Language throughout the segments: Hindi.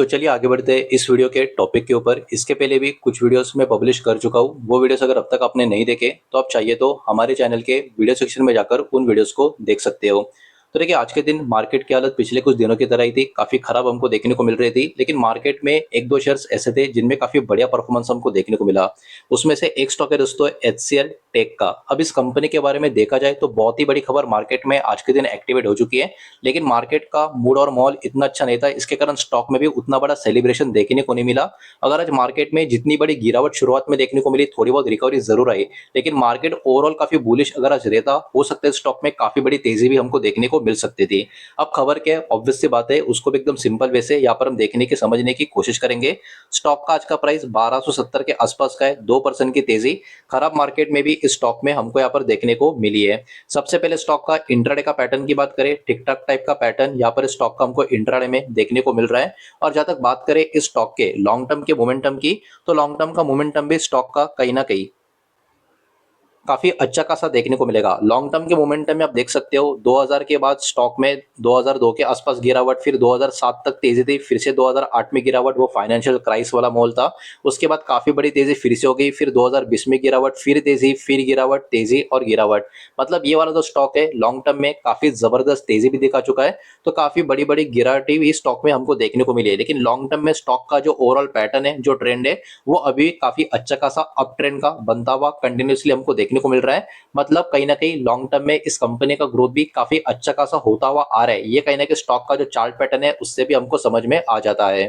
तो चलिए आगे बढ़ते हैं इस वीडियो के टॉपिक के ऊपर। इसके पहले भी कुछ वीडियोस मैं पब्लिश कर चुका हूँ। वो वीडियोस अगर अब तक आपने नहीं देखे तो आप चाहिए तो हमारे चैनल के वीडियो सेक्शन में जाकर उन वीडियोस को देख सकते हो। तो देखिए, आज के दिन मार्केट की हालत पिछले कुछ दिनों की तरह ही थी, काफी खराब हमको देखने को मिल रही थी। लेकिन मार्केट में एक दो शेयर्स ऐसे थे जिनमें काफी बढ़िया परफॉर्मेंस हमको देखने को मिला। उसमें से एक स्टॉक है दोस्तों, HCL टेक का। अब इस कंपनी के बारे में देखा जाए तो बहुत ही बड़ी खबर मार्केट में आज के दिन एक्टिवेट हो चुकी है। लेकिन मार्केट का मूड और माहौल इतना अच्छा नहीं था, इसके कारण स्टॉक में भी उतना बड़ा सेलिब्रेशन देखने को नहीं मिला। अगर आज मार्केट में जितनी बड़ी गिरावट शुरुआत में देखने को मिली, थोड़ी बहुत रिकवरी जरूर आई, लेकिन मार्केट ओवरऑल काफी बुलिश अगर आज रहता, हो सकता है स्टॉक में काफी बड़ी तेजी भी हमको देखने को मिल सकती थी। अब खबर क्या है, ऑब्वियस सी बात है, उसको भी एकदम सिंपल वे से यहाँ पर हम देखने की समझने की कोशिश करेंगे। स्टॉक का आज का प्राइस 1270 के आसपास का है, 2% की तेजी खराब मार्केट में भी इस स्टॉक में हमको यहाँ पर देखने को मिली है। सबसे पहले स्टॉक का इंट्राडे का पैटर्न की बात करें, ठीक ठाक टाइप का पैटर्न यहाँ पर स्टॉक का हमको इंट्राडे में देखने को मिल रहा है। और जहां तक बात करें इस स्टॉक के लॉन्ग टर्म के मोमेंटम की, तो लॉन्ग टर्म का मोमेंटम भी स्टॉक का कहीं ना कहीं काफी अच्छा खासा देखने को मिलेगा। लॉन्ग टर्म के मोमेंटम में आप देख सकते हो 2000 के बाद स्टॉक में 2002 के आसपास गिरावट, फिर 2007 तक तेजी थी, फिर से 2008 में गिरावट, वो फाइनेंशियल क्राइसिस वाला माहौल था। उसके बाद काफी बड़ी तेजी फिर से हो गई, फिर 2020 में गिरावट, फिर तेजी, फिर गिरावट, तेजी और गिरावट। मतलब ये वाला जो स्टॉक है लॉन्ग टर्म में काफी जबरदस्त तेजी भी दिखा चुका है। तो काफी बड़ी बड़ी गिरावट भी स्टॉक में हमको देखने को मिली है। लेकिन लॉन्ग टर्म में स्टॉक का जो ओवरऑल पैटर्न है, जो ट्रेंड है, वो अभी काफी अच्छा खासा अप ट्रेंड का बनता हुआ कंटिन्यूसली हमको देखने को मिल रहा है। मतलब कहीं ना कहीं लॉन्ग टर्म में इस कंपनी का ग्रोथ भी काफी अच्छा खासा होता हुआ आ रहा है। ये कहीं ना कहीं स्टॉक का जो चार्ट पैटर्न है उससे भी हमको समझ में आ जाता है।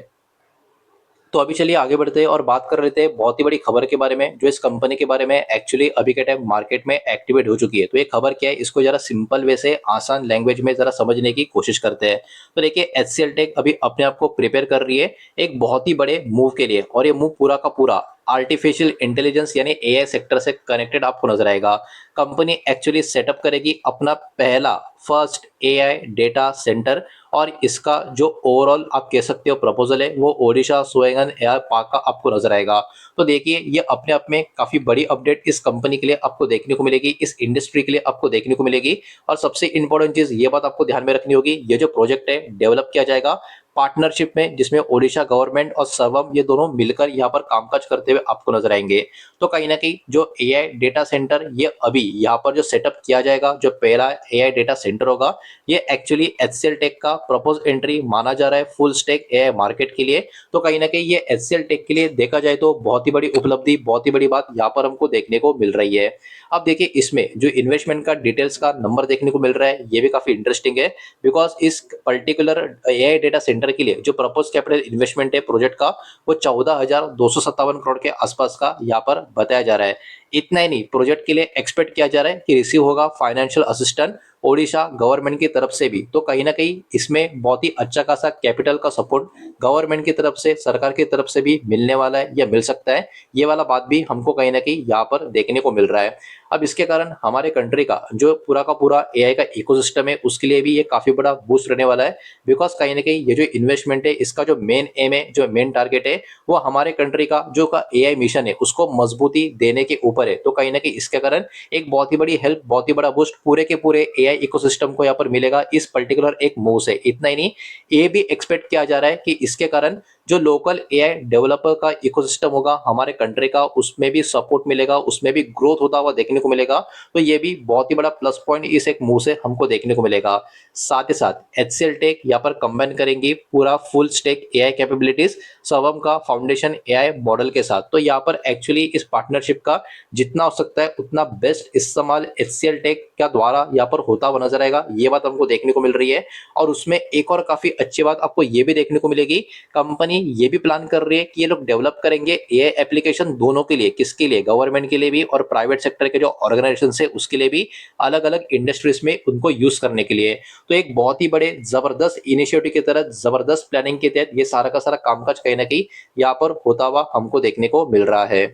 तो अभी चलिए आगे बढ़ते हैं और बात कर लेते हैं बहुत ही बड़ी खबर के बारे में, जो इस कंपनी के बारे में एक्चुअली अभी के टाइम मार्केट में एक्टिवेट हो चुकी है। तो ये खबर क्या है, इसको जरा सिंपल वे से आसान लैंग्वेज में जरा समझने की कोशिश करते हैं। तो देखिए, HCL टेक अभी अपने आप को प्रिपेयर कर रही है एक बहुत ही बड़े मूव के लिए, और ये मूव पूरा का पूरा आर्टिफिशियल इंटेलिजेंस यानी AI सेक्टर से कनेक्टेड आपको नजर आएगा। कंपनी एक्चुअली सेटअप करेगी अपना पहला फर्स्ट AI डेटा सेंटर, और इसका जो ओवरऑल आप कह सकते हो प्रपोजल है, वो ओडिशा सोएगन एआई पार्क का आपको नजर आएगा। तो देखिए, ये अपने आप में काफी बड़ी अपडेट इस कंपनी के लिए आपको देखने को मिलेगी, इस इंडस्ट्री के लिए आपको देखने को मिलेगी। और सबसे इंपॉर्टेंट चीज ये बात आपको ध्यान में रखनी होगी, ये जो प्रोजेक्ट है डेवलप किया जाएगा पार्टनरशिप में, जिसमें ओडिशा गवर्नमेंट और सर्वम ये दोनों मिलकर यहाँ पर कामकाज करते हुए आपको नजर आएंगे। तो कहीं ना कहीं जो AI डेटा सेंटर ये अभी यहाँ पर जो सेटअप किया जाएगा, जो पहला AI डेटा सेंटर होगा, ये एक्चुअली HCL टेक का प्रपोज एंट्री माना जा रहा है फुल स्टैक AI मार्केट के लिए। तो कहीं ना कहीं ये HCL टेक के लिए देखा जाए तो बहुत ही बड़ी उपलब्धि, बहुत ही बड़ी बात यहाँ पर हमको देखने को मिल रही है। अब देखिए, इसमें जो इन्वेस्टमेंट का डिटेल्स का नंबर देखने को मिल रहा है, ये भी काफी इंटरेस्टिंग है। बिकॉज इस पर्टिकुलर AI डेटा सेंटर के लिए जो प्रपोज कैपिटल इन्वेस्टमेंट है प्रोजेक्ट का, वो 14,257 करोड़ के आसपास का यहाँ पर बताया जा रहा है। इतना ही नहीं, प्रोजेक्ट के लिए एक्सपेक्ट किया जा रहा है कि रिसीव होगा फाइनेंशियल असिस्टेंट ओडिशा गवर्नमेंट की तरफ से भी। तो कहीं ना कहीं इसमें बहुत ही अच्छा खासा कैपिटल का सपोर्ट गवर्नमेंट की तरफ से, सरकार की तरफ से भी मिलने वाला है या मिल सकता है। ये वाला बात भी हमको कहीं ना कहीं यहाँ पर देखने को मिल रहा है। अब इसके कारण हमारे कंट्री का जो पूरा का पूरा AI का इकोसिस्टम है, उसके लिए भी ये काफी बड़ा बूस्ट रहने वाला है। बिकॉज कहीं ना कहीं ये जो इन्वेस्टमेंट है, इसका जो मेन एम है, जो मेन टारगेट है, वो हमारे कंट्री का जो का AI मिशन है उसको मजबूती देने के ऊपर है। तो कहीं ना कहीं इसके कारण एक बहुत ही बड़ी हेल्प, बहुत ही बड़ा बूस्ट पूरे के पूरे AI इकोसिस्टम को यहाँ पर मिलेगा इस पर्टिकुलर एक मूव से। इतना ही नहीं, ये भी एक्सपेक्ट किया जा रहा है कि इसके कारण जो लोकल AI डेवलपर का इकोसिस्टम होगा हमारे कंट्री का, उसमें भी सपोर्ट मिलेगा, उसमें भी ग्रोथ होता हुआ देखने को मिलेगा। तो ये भी बहुत ही बड़ा प्लस पॉइंट इस एक मूव से हमको देखने को मिलेगा। साथ ही साथ HCL टेक यहाँ पर कंबाइन करेंगी पूरा फुल स्टैक AI कैपेबिलिटीज सर्वम का फाउंडेशन AI मॉडल के साथ। तो यहाँ पर एक्चुअली इस पार्टनरशिप का जितना हो सकता है उतना बेस्ट इस्तेमाल HCL टेक का द्वारा यहाँ पर होता हुआ नजर आएगा, ये बात हमको देखने को मिल रही है। और उसमें एक और काफी अच्छी बात आपको ये भी देखने को मिलेगी, कंपनी ये भी प्लान कर रही है कि ये लोग डेवलप करेंगे AI एप्लीकेशन दोनों के लिए, किसके लिए, गवर्नमेंट के लिए भी और प्राइवेट सेक्टर के जो ऑर्गेनाइजेशन है उसके लिए भी, अलग अलग इंडस्ट्रीज में उनको यूज करने के लिए। तो एक बहुत ही बड़े जबरदस्त इनिशिएटिव की तरह, जबरदस्त प्लानिंग के तहत ये सारा का सारा कामकाज कहीं ना कहीं यहाँ पर होता हुआ हमको देखने को मिल रहा है।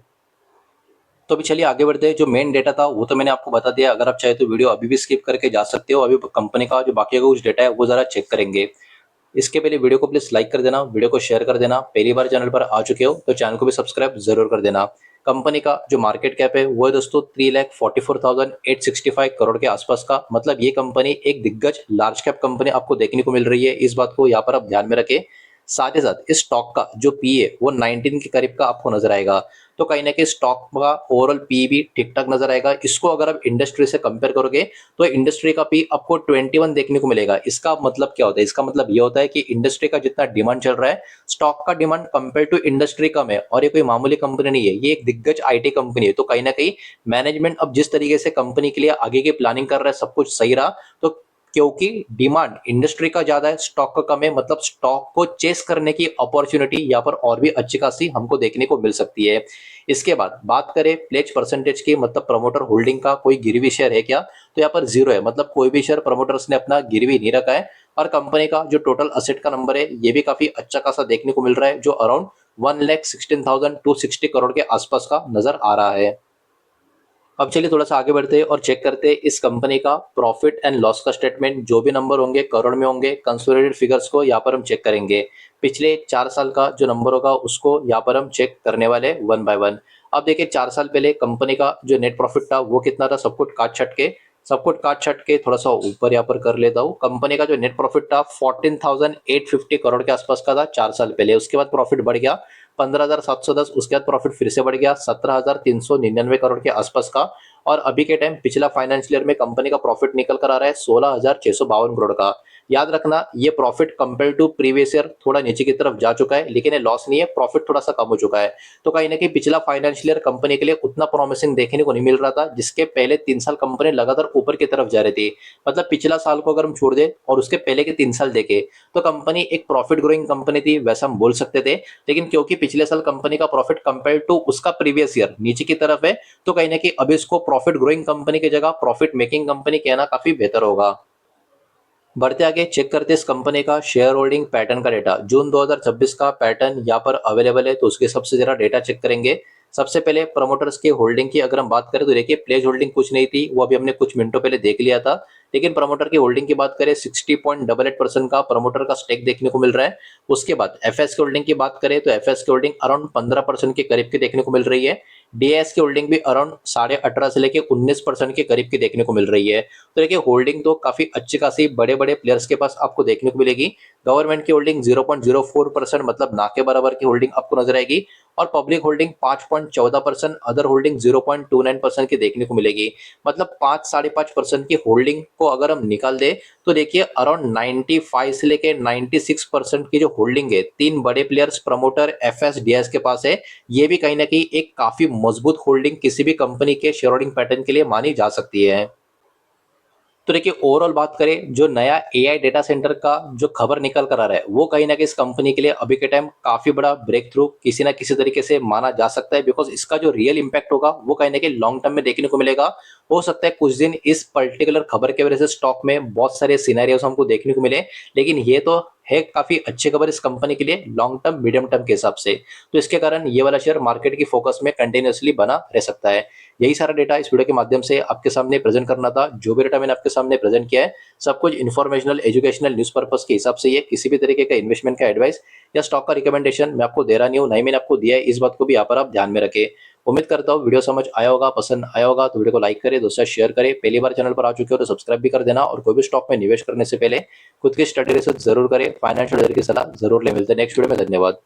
तो अभी चलिए आगे बढ़ते हैं। जो मेन डेटा था वो तो मैंने आपको बता दिया, अगर आप चाहे तो वीडियो अभी भी स्किप करके जा सकते हो। अभी कंपनी का जो बाकी का कुछ डेटा है वो जरा चेक करेंगे। इसके पहले वीडियो को प्लीज लाइक कर देना, वीडियो को शेयर कर देना। पहली बार चैनल पर आ चुके हो तो चैनल को भी सब्सक्राइब जरूर कर देना। कंपनी का जो मार्केट कैप है वो है दोस्तों 3,44,865 करोड़ के आसपास का। मतलब ये कंपनी एक दिग्गज लार्ज कैप कंपनी आपको देखने को मिल रही है, इस बात को यहाँ पर आप ध्यान में रखें। साथ ही साथ इस स्टॉक का जो पी है वो 19 के करीब का आपको नजर आएगा। तो कहीं ना कहीं स्टॉक का ओवरऑल पी भी ठीक ठाक नजर आएगा। इसको अगर आप इंडस्ट्री से कंपेयर करोगे तो इंडस्ट्री का पी आपको 21 देखने को मिलेगा। इसका मतलब क्या होता है? इसका मतलब ये होता है कि इंडस्ट्री का जितना डिमांड चल रहा है, स्टॉक का डिमांड कंपेयर टू इंडस्ट्री कम है। और ये कोई मामूली कंपनी नहीं है, ये एक दिग्गज आईटी कंपनी है। तो कहीं ना कहीं मैनेजमेंट अब जिस तरीके से कंपनी के लिए आगे की प्लानिंग कर रहा है, सब कुछ सही रहा। तो क्योंकि डिमांड इंडस्ट्री का ज्यादा है, स्टॉक का कम है, मतलब स्टॉक को चेस करने की अपॉर्चुनिटी यहाँ पर और भी अच्छी खासी हमको देखने को मिल सकती है। इसके बाद बात करें प्लेज परसेंटेज की, मतलब प्रमोटर होल्डिंग का कोई गिरवी शेयर है क्या? तो यहाँ पर जीरो है, मतलब कोई भी शेयर प्रमोटर्स ने अपना गिरवी नहीं रखा है। और कंपनी का जो टोटल असेट का नंबर है ये भी काफी अच्छा खासा देखने को मिल रहा है, जो अराउंड 1,16,260 करोड़ के आसपास का नजर आ रहा है। अब चलिए थोड़ा सा आगे बढ़ते हैं और चेक करते हैं इस कंपनी का प्रॉफिट एंड लॉस का स्टेटमेंट। जो भी नंबर होंगे करोड़ में होंगे। कंसोलिडेटेड फिगर्स को यहाँ पर हम चेक करेंगे। पिछले 4 साल का जो नंबर होगा उसको यहाँ पर हम चेक करने वाले वन बाय वन। अब देखिए 4 साल पहले कंपनी का जो नेट प्रॉफिट था वो कितना था, सब कुछ काट छट के थोड़ा सा ऊपर यहाँ पर कर लेता हूँ। कंपनी का जो नेट प्रॉफिट था 14,850 करोड़ के आसपास का था 4 साल पहले। उसके बाद प्रॉफिट बढ़ गया 15,710। उसके बाद प्रॉफिट फिर से बढ़ गया 17,399 करोड़ के आसपास का। और अभी के टाइम पिछला फाइनेंशियल ईयर में कंपनी का प्रॉफिट निकल कर आ रहा है 16,652 करोड़ का। याद रखना ये profit compare to previous year थोड़ा नीचे की तरफ जा चुका है, लेकिन ये लॉस नहीं है, प्रॉफिट थोड़ा सा कम हो चुका है। तो कहीं ना कहीं पिछला फाइनेंशियल ईयर कंपनी के लिए उतना प्रॉमिसिंग देखने को नहीं मिल रहा था, जिसके पहले 3 साल कंपनी लगातार ऊपर की तरफ जा रही थी। मतलब पिछला साल को अगर हम छोड़ दे और उसके पहले के 3 साल देखे तो कंपनी एक प्रॉफिट ग्रोइंग कंपनी थी, वैसा हम बोल सकते थे। लेकिन क्योंकि पिछले साल कंपनी का प्रॉफिट कंपेयर टू उसका प्रीवियस ईयर नीचे की तरफ है, तो कहीं ना कहीं अब इसको प्रॉफिट ग्रोइंग कंपनी की जगह प्रॉफिट मेकिंग कंपनी कहना काफी बेहतर होगा। बढ़ते आगे चेक करते इस कंपनी का शेयर होल्डिंग पैटर्न का डेटा। जून 2026 का पैटर्न यहाँ पर अवेलेबल है, तो उसके सबसे जरा डेटा चेक करेंगे। सबसे पहले प्रमोटर्स की होल्डिंग की अगर हम बात करें तो देखिए प्लेज होल्डिंग कुछ नहीं थी, वो अभी हमने कुछ मिनटों पहले देख लिया था। लेकिन प्रमोटर की होल्डिंग की बात करें 60.88% का प्रमोटर का स्टेक देखने को मिल रहा है। उसके बाद एफएस की होल्डिंग की बात करें तो एफएस की होल्डिंग अराउंड 15% के करीब की देखने को मिल रही है। डीएस की होल्डिंग भी अराउंड 18.5 से लेकर 19% के करीब की देखने को मिल रही है। तो देखिए होल्डिंग तो काफी अच्छी खासी बड़े बड़े प्लेयर्स के पास आपको देखने को मिलेगी। गवर्नमेंट की होल्डिंग 0.04%, मतलब ना के बराबर की होल्डिंग आपको नजर आएगी। और पब्लिक होल्डिंग 5.14%, अदर होल्डिंग 0.29% की देखने को मिलेगी। मतलब 5-5.5% की होल्डिंग को अगर हम निकाल दे तो देखिए अराउंड 95 से लेके 96% की जो होल्डिंग है तीन बड़े प्लेयर्स प्रमोटर एफएस डीएस के पास है। ये भी कहीं ना कहीं एक काफी मजबूत होल्डिंग किसी भी कंपनी के शेयर होल्डिंग पैटर्न के लिए मानी जा सकती है। तो देखिए ओवरऑल बात करें, जो नया एआई डेटा सेंटर का जो खबर निकल कर आ रहा है वो कहीं ना कहीं इस कंपनी के लिए अभी के टाइम काफी बड़ा ब्रेक थ्रू किसी ना किसी तरीके से माना जा सकता है। बिकॉज इसका जो रियल इंपैक्ट होगा वो कहीं ना कहीं लॉन्ग टर्म में देखने को मिलेगा। हो सकता है कुछ दिन इस पर्टिकुलर खबर के वजह से स्टॉक में बहुत सारे सिनेरियोस हमको देखने को मिले, लेकिन ये तो है काफी अच्छी खबर इस कंपनी के लिए लॉन्ग टर्म मीडियम टर्म के हिसाब से। तो इसके कारण ये वाला शेयर मार्केट की फोकस में कंटिन्यूअसली बना रह सकता है। यही सारा डेटा इस वीडियो के माध्यम से आपके सामने प्रेजेंट करना था। जो भी डेटा मैंने आपके सामने प्रेजेंट किया है सब कुछ इन्फॉर्मेशनल एजुकेशनल न्यूज पर्पस के हिसाब से, ये किसी भी तरीके का इन्वेस्टमेंट का एडवाइस या स्टॉक का रिकमेंडेशन मैं आपको दे रहा नहीं हूँ, नहीं मैंने आपको दिया है। इस बात को भी यहाँ पर आप ध्यान में रखें। उम्मीद करता हूँ वीडियो समझ आया होगा, पसंद आया होगा तो वीडियो को लाइक करें, दोस्तों शेयर करें। पहली बार चैनल पर आ चुके हो तो सब्सक्राइब भी कर देना। और कोई भी स्टॉक में निवेश करने से पहले खुद की स्टडी रिसर्च जरूर करें, फाइनेंशियल की सलाह जरूर ले। मिलते हैं नेक्स्ट वीडियो में, धन्यवाद।